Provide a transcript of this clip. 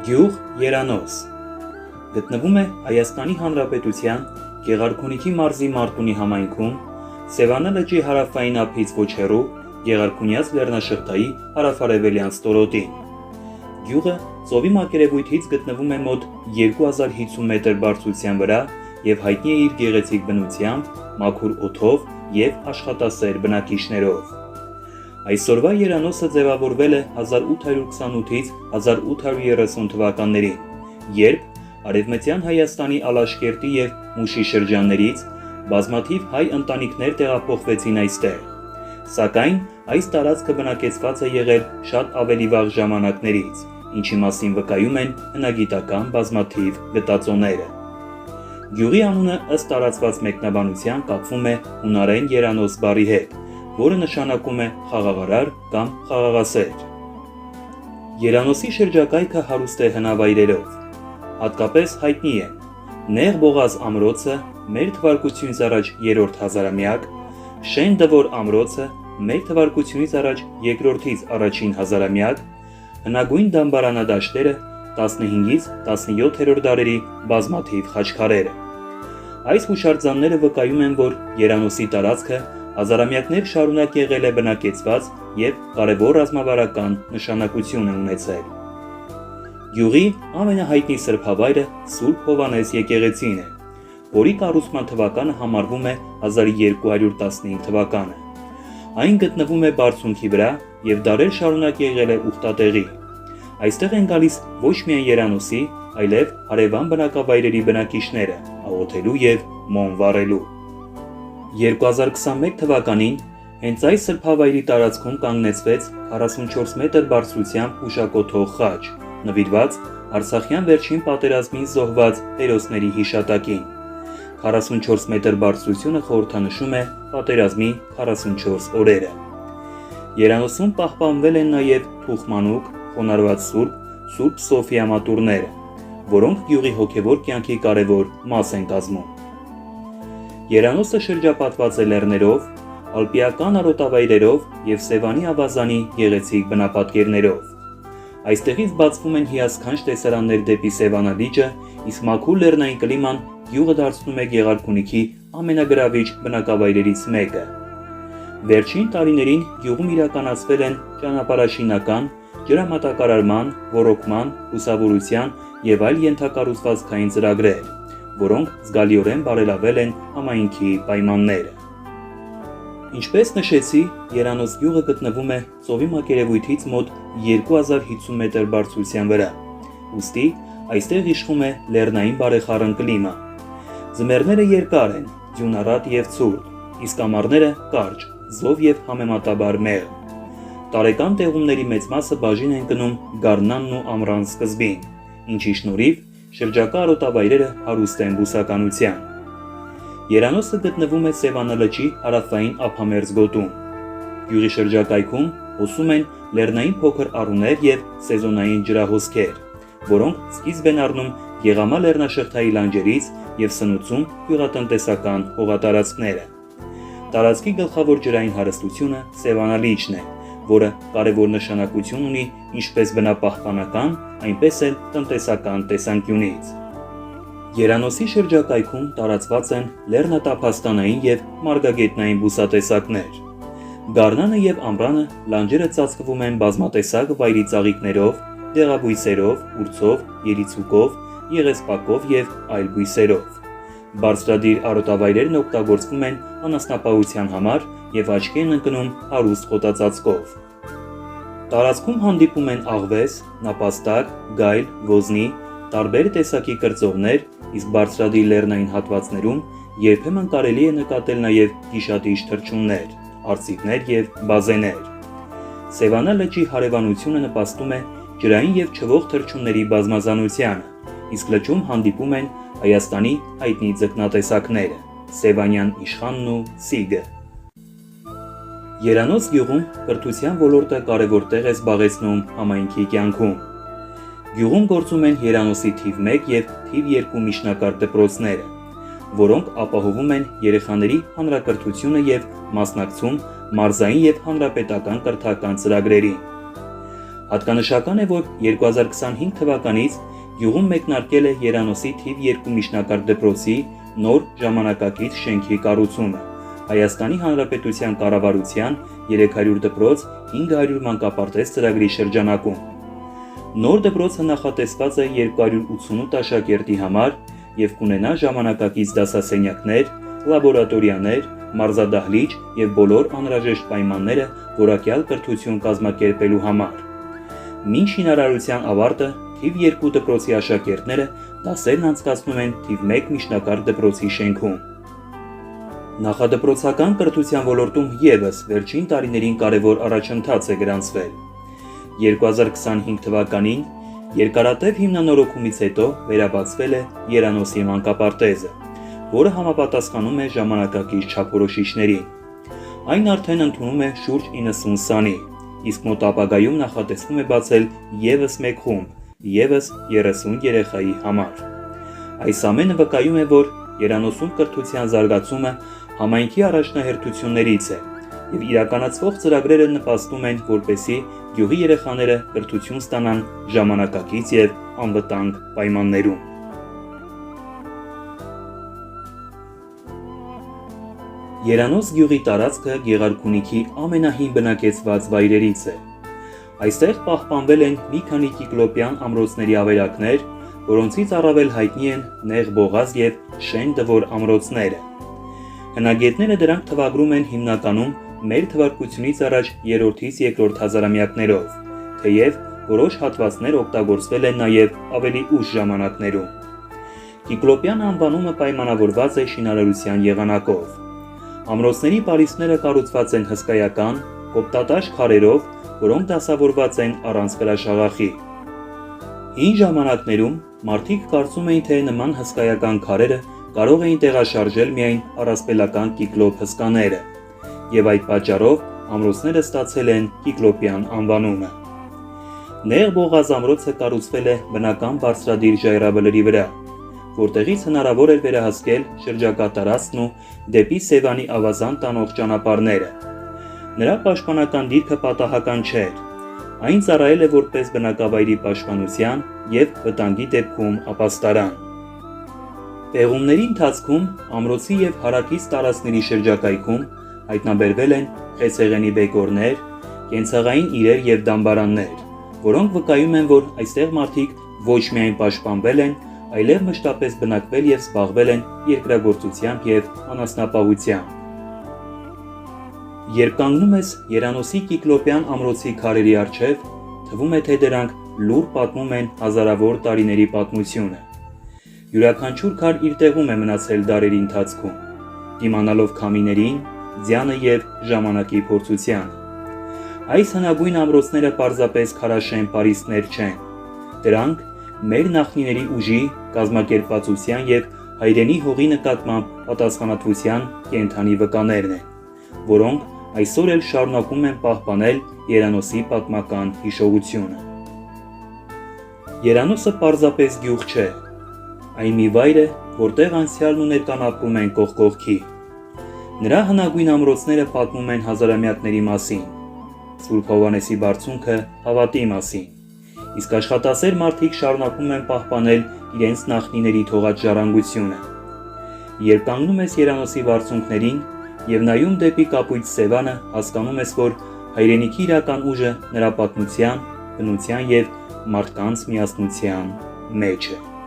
Գյուղ Երանոս գտնվում է Հայաստանի Հանրապետության Գեղարքունիքի մարզի Մարտունի համայնքում, Սևանա լճի հարավային ափից ոչ հեռու Գեղարքունյաց լեռնաշղթայի հարավարևելյան ստորոտին։ Գյուղը ծովի մակերևույթից գտնվում է մոտ 2050 մետր բարձրության վրա և հայտնի է իր գեղեցիկ բնությամբ, մաքուր օդով և աշխատասեր բնակիչներով։ Այսօրվա Երանոսը ձևավորվել է 1828-ից 1830 թվականներին, երբ Արևմտյան Հայաստանի Ալաշկերտի և Մուշի շրջաններից բազմաթիվ հայ ընտանիքներ տեղափոխվեցին այստեղ, սակայն այս տարածքը բնակեցված է եղել շատ ավելի վաղ ժամանակներից, ինչի մասին վկայում են հնագիտական բազմաթիվ գտածոները։ Գյուղի անունը ըստ տարածված մեկնաբանության կապվում է հունարեն Երանոս բառի հետ, որը նշանակում է խաղաղարար կամ խաղաղասեր։ Երանոսի շրջակայքը հարուստ է հնավայրերով, հատկապես հայտնի են Նեղ Բողազ ամրոցը մեր թվարկությունից առաջ 3-րդ հազարամյակ, Շեն Դվոր ամրոցը մեր թվարկությունից առաջ 2-րդից առաջին հազարամյակ, հնագույն դամբարանադաշտերը 15-ից 17-րդ դարերի բազմաթիվ խաչքարերը։ Այս հուշարձանները վկայում են, որ Երանոսի տարածքը հազարամյակներ շարունակ եղել է բնակեցված և կարևոր ռազմավարական նշանակություն է ունեցել։ Գյուղի ամենահայտնի սրբավայրը Սուրբ Հովհաննես եկեղեցին է, որի կառուցման թվականը համարվում է 1215 թվականը։ Այն գտնվում է բարձունքի վրա և դարեր շարունակ եղել է ուխտատեղի։ Այստեղ են գալիս ոչ միայն Երանոսի, այլև հարևան բնակավայրերի բնակիչները աղոթելու և մոմ վառելու։ 2021 թվականին հենց այս սրբավայրի տարածքում կանգնեցվեց 44 մետր բարձրությամբ հուշակոթող խաչ, նվիրված Արցախյան վերջին պատերազմին զոհված հերոսների հիշատակին։ 44 մետր բարձրությունը խորհրդանշում է պատերազմի 44 օրերը։ Երանոսում պահպանվել են նաև թուխմանուկ, խոնարհված Սուրբ Սոֆիա մատուռները, որոնք գյուղի հոգևոր կյանքի կարևոր մաս են կազմում։ Երանոսը շրջապատված է լեռներով, ալպիական արոտավայրերով և Սևանի ավազանի գեղեցիկ բնապատկերներով։ Այստեղից բացվում են հիասքանչ տեսարաններ դեպի Սևանա լիճը, իսկ մաքուր լեռնային կլիման գյուղը դարձնում է Գեղարքունիքի ամենագրավիչ բնակավայրերից մեկը։ Վերջին տարիներին գյուղում իրականացվել են ճանապարհաշինական, ջրամատակարարման, ոռոգման, լուսավորության և այլ ենթակառուցվածքային ծրագրեր, որոնք զգալիորեն բարելավել են համայնքի պայմանները։ Ինչպես նշեցի, Երանոս գյուղը գտնվում է ծովի մակերևույթից մոտ 2050 մետր բարձրության վրա, ուստի այստեղ իշխում է լեռնային բարեխառն կլիմա։ Ձմեռները երկար են, ձյունառատ և ցուրտ, իսկ ամառները կարճ, զով և համեմատաբար մեղմ։ Տարեկան տեղումների մեծ մասը բաժին են կնում գարնանն ու ամռան սկզբին, ինչի շնորհիվ շրջակա արոտավայրերը հարուստ են բուսականության։ Երանոսը գտնվում է Սևանա լճի հարավային ափամերձ գոտում։ Գյուղի շրջակայքում հոսում են լեռնային փոքր առուներ և սեզոնային ջրահոսքեր, որոնք սկիզբ են առնում Գեղամա լեռնաշղթայի լանջերից և սնուցում գյուղատնտեսական հողատարածքները։ Տարածքի գլխավոր ջրային հարստությունը Սևանա լիճն է, որը կարևոր նշանակություն ունի ինչպես բնապահպանական, այնպես էլ տնտեսական տեսանկյունից։ Երանոսի շրջակայքում տարածված են լեռնատափաստանային և մարգագետնային բուսատեսակներ։ Գարնանը և ամռանը լանջերը ծածկվում են բազմատեսակ վայրի ծաղիկներով, դեղաբույսերով, ուրցով, երիցուկով, եղեսպակով և այլ բույսերով։ Բարձրադիր արոտավայրերն օգտագործվում են անասնապահության համար և աչքի են ընկնում հարուստ խոտածածկով։ Տարածքում հանդիպում են աղվես, նապաստակ, գայլ, ոզնի, տարբեր տեսակի կրծողներ, իսկ բարձրադիր լեռնային հատվածներում երբեմն կարելի է նկատել նաև գիշատիչ թռչուններ, արծիվներ և բազեներ։ Սևանա լճի հարևանությունը նպաստում է ջրային և չվող թռչունների բազմազանությանը, իսկ լճում հանդիպում են Հայաստանի հայտնի ձկնատեսակները՝ Սևանյան իշխանն ու սիգը։ Երանոս գյուղում կրթության ոլորտը կարևոր տեղ է զբաղեցնում համայնքի կյանքում։ Գյուղում գործում են Երանոսի թիվ 1 և թիվ 2 միջնակարգ դպրոցները, որոնք ապահովում են երեխաների հանրակրթությունը և մասնակցում մարզային և հանրապետական կրթական ծրագրերին։ Հատկանշական է, որ 2025 թվականից գյուղում մեկնարկել է Երանոսի թիվ 2 միջնակարգ դպրոցի նոր ժամանակակից շենքի կառուցումը, Հայաստանի Հանրապետության կառավարության 300 դպրոց 500 մանկապարտեզ ծրագրի շրջանակում։ Նոր դպրոցը նախատեսված է 288 աշակերտի համար և կունենա ժամանակակից դասասենյակներ, լաբորատորիաներ, մարզադահլիճ և բոլոր անհրաժեշտ պայմանները որակյալ կրթություն կազմակերպելու համար։ Մինչ շինարարության ավարտը թիվ 2 դպրոցի աշակերտները դասերն անցկացնում են թիվ 1 միջնակարգ դպրոցի շենքում։ Նախադպրոցական կրթության ոլորտում ևս վերջին տարիներին կարևոր առաջընթաց է գրանցվել։ 2025 թվականին երկարատև հիմնանորոգումից հետո վերաբացվել է Երանոսի մանկապարտեզը, որը համապատասխանում է ժամանակակից չափորոշիչներին։ Այն արդեն ընդունում է շուրջ 90 սանի, իսկ մոտ ապագայում նախատեսվում է բացել ևս մեկ խումբ, ևս 30 երեխայի համար։ Այս ամենը վկայում է, որ Երանոսում կրթության զարգացումը համայնքի առաջնահերթություններից է և իրականացվող ծրագրերը նպաստում են, որպեսզի գյուղի երեխաները կրթություն ստանան ժամանակակից և անվտանգ պայմաններում։ Երանոս գյուղի տարածքը Գեղարքունիքի ամենահին բնակեցված վայրերից է։ Այստեղ պահպանվել են մի քանի կիկլոպյան ամրոցների ավերակներ, որոնցից առավել հայտնի են Նեղ Բողազ և Շեն Դվոր ամրոցները։ Հնագետները դրանք թվագրում են հիմնականում մեր թվարկությունից առաջ 3-ից 2-րդ հազարամյակներով, թեև որոշ հատվածներ օգտագործվել են նաև ավելի ուշ ժամանակներում։ Կիկլոպյան անվանումը պայմանավորված է շինարարության եղանակով։ Ամրոցների պարիսպները կառուցված են հսկայական, կոպտատաշ քարերով, որոնք դասավորված են առանց կրաշաղախի։ Հին ժամանակներում մարդիկ կարծում էին, թե նման հսկայական քարերը կարող էին տեղաշարժել միայն առասպելական կիկլոպ հսկաները, և այդ պատճառով ամրոցները ստացել են կիկլոպյան անվանումը։ Նեղ Բողազ ամրոցը կառուցվել է բնական բարձրադիր ժայռաբլրի վրա, որտեղից հնարավոր էր վերահսկել շրջակա տարածքն ու դեպի Սևանի ավազան տանող ճանապարհները։ Նրա պաշտպանական դիրքը պատահական չէր, այն ծառայել է որպես բնակավայրի պաշտպանության և վտանգի դեպքում ապաստարան։ Պեղումների ընթացքում ամրոցի և հարակից տարածքների շրջակայքում հայտնաբերվել են խեցեղենի բեկորներ, կենցաղային իրեր և դամբարաններ, որոնք վկայում են, որ այստեղ մարդիկ ոչ միայն պաշտպանվել են, այլև մշտապես բնակվել և զբաղվել են երկրագործությամբ և անասնապահությամբ։ Երբ կանգնում ես Երանոսի կիկլոպյան ամրոցի քարերի առջև, թվում է, թե դրանք լուռ պատմում են հազարավոր տարիների պատմությունը։ Յուրաքանչյուր քար իր տեղում է մնացել դարերի ընթացքում, դիմանալով քամիներին, ձյանը և ժամանակի փորձությանը։ Այս հնագույն ամրոցները պարզապես քարաշեն պարիսպներ չեն։ Դրանք մեր նախնիների ուժի, կազմակերպվածության և հայրենի հողի նկատմամբ պատասխանատվության կենդանի վկաներն են, որոնք այսօր էլ շարունակում են պահպանել Երանոսի պատմական հիշողությունը։ Երանոսը պարզապես գյուղ չէ, այն մի վայր է, որտեղ անցյալն ու ներկան ապրում են կողք կողքի։ Նրա հնագույն ամրոցները պատմում են հազարամյակների մասին, Սուրբ Հովհաննեսի բարձունքը հավատի մասին, իսկ աշխատասեր մարդիկ շարունակում են պահպանել իրենց նախնիների թողած ժառանգությունը։ Երբ կանգնում ես Երանոսի բարձունքներին և նայում դեպի կապույտ Սևանը, հասկանում ես, որ հայրենիքի իրական ուժը նրա պատմության, բնության և մարդկանց միասնության մեջ է։